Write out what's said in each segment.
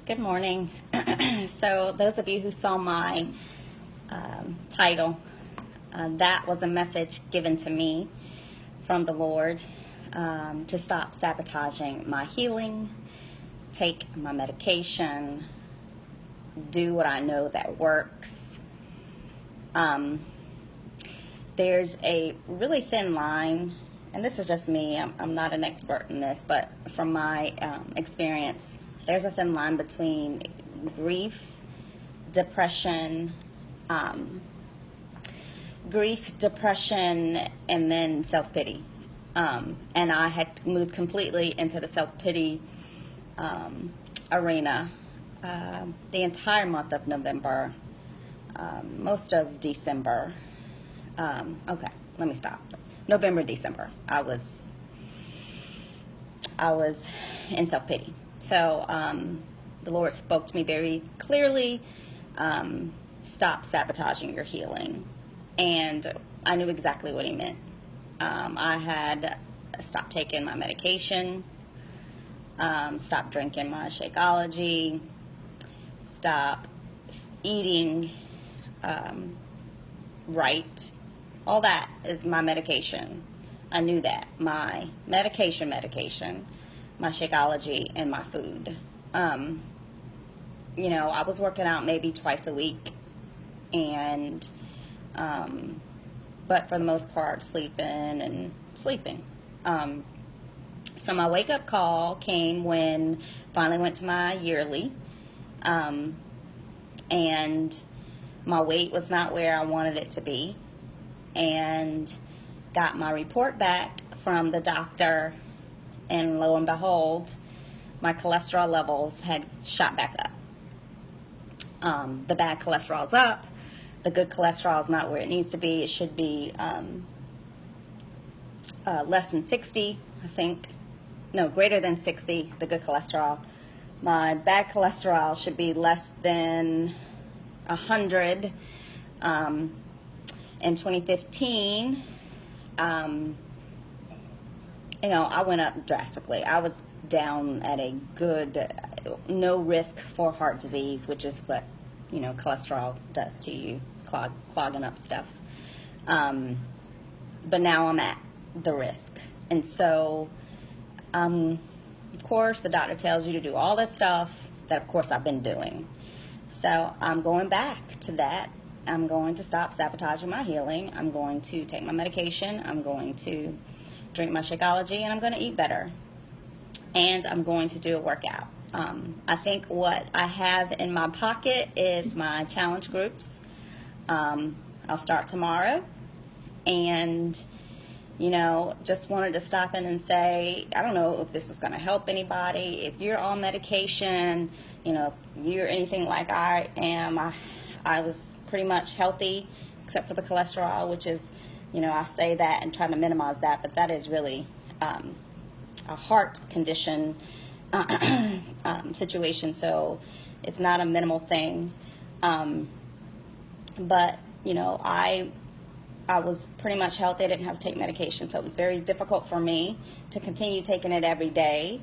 Good morning. So, those of you who saw my title, that was a message given to me from the Lord to stop sabotaging my healing, take my medication, do what I know that works. There's a really thin line, and this is just me, I'm not an expert in this, but from my experience, there's a thin line between grief, depression, um, and then self-pity. And I had moved completely into the self-pity arena the entire month of November, most of December. Okay, let me stop. November, December, I was in self-pity. So the Lord spoke to me very clearly, stop sabotaging your healing. And I knew exactly what he meant. I had stopped taking my medication, stopped drinking my Shakeology, stopped eating right. All that is my medication. I knew that. My medication, my Shakeology, and my food. I was working out maybe twice a week, and but for the most part, sleeping. So my wake up call came when finally went to my yearly, and my weight was not where I wanted it to be, and got my report back from the doctor, and lo and behold, my cholesterol levels had shot back up. The bad cholesterol's up. The good cholesterol is not where it needs to be. It should be less than 60, I think. No, greater than 60, the good cholesterol. My bad cholesterol should be less than 100. In 2015, I went up drastically. I was down at a good, no risk for heart disease, which is what, cholesterol does to you, clogging up stuff. But now I'm at the risk. And so, of course, the doctor tells you to do all this stuff that, of course, I've been doing. So I'm going back to that. I'm going to stop sabotaging my healing. I'm going to take my medication. I'm going to drink my Shakeology, and I'm going to eat better. And I'm going to do a workout. I think what I have in my pocket is my challenge groups. I'll start tomorrow. And, just wanted to stop in and say, I don't know if this is going to help anybody. If you're on medication, if you're anything like I am, I was pretty much healthy except for the cholesterol, which is, I say that and try to minimize that, but that is really a heart condition situation, so it's not a minimal thing. But, I was pretty much healthy. I didn't have to take medication, so it was very difficult for me to continue taking it every day.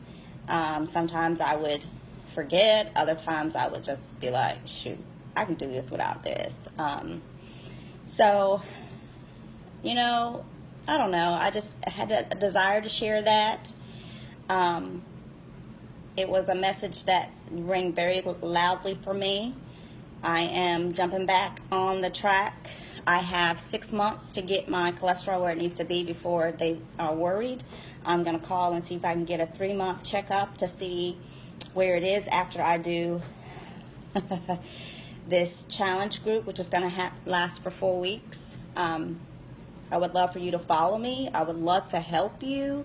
Sometimes I would forget. Other times I would just be like, shoot, I can do this without this. So, I don't know. I just had a desire to share that. It was a message that rang very loudly for me. I am jumping back on the track. I have 6 months to get my cholesterol where it needs to be before they are worried. I'm going to call and see if I can get a 3-month checkup to see where it is after I do this challenge group, which is going to last for 4 weeks. I would love for you to follow me. I would love to help you.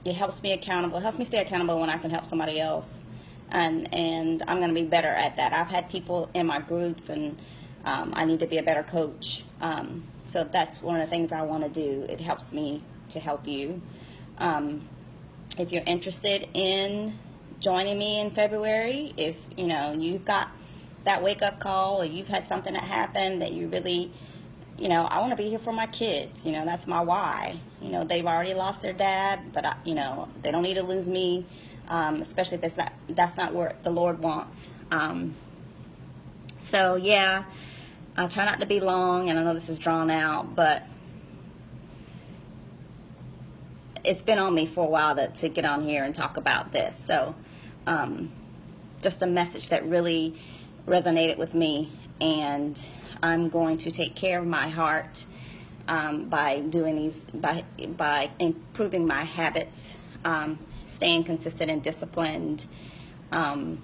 It helps me accountable. It helps me stay accountable when I can help somebody else. And I'm going to be better at that. I've had people in my groups, and I need to be a better coach. So that's one of the things I want to do. It helps me to help you. If you're interested in joining me in February, if you've got that wake-up call, or you've had something that happened that you really, I want to be here for my kids. That's my why. They've already lost their dad, but they don't need to lose me. especially if that's not what the Lord wants. So yeah, I try not to be long, and I know this is drawn out, but it's been on me for a while to get on here and talk about this. So just a message that really resonated with me, and I'm going to take care of my heart by doing these, by improving my habits, staying consistent and disciplined, and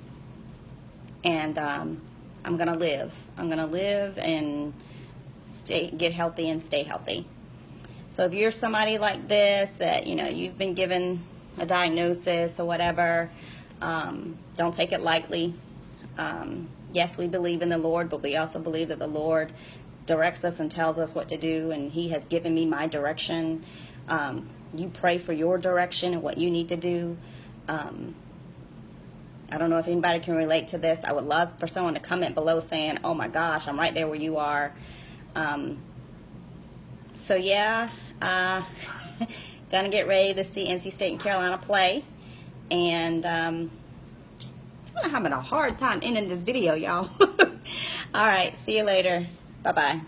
I'm gonna live. I'm gonna live and get healthy and stay healthy. So if you're somebody like this, that you've been given a diagnosis or whatever, don't take it lightly. Yes, we believe in the Lord, but we also believe that the Lord directs us and tells us what to do, and He has given me my direction. You pray for your direction and what you need to do. I don't know if anybody can relate to this. I would love for someone to comment below saying, oh my gosh, I'm right there where you are. So yeah, gonna get ready to see NC State and Carolina play. And I'm having a hard time ending this video, y'all. All right, see you later. Bye-bye.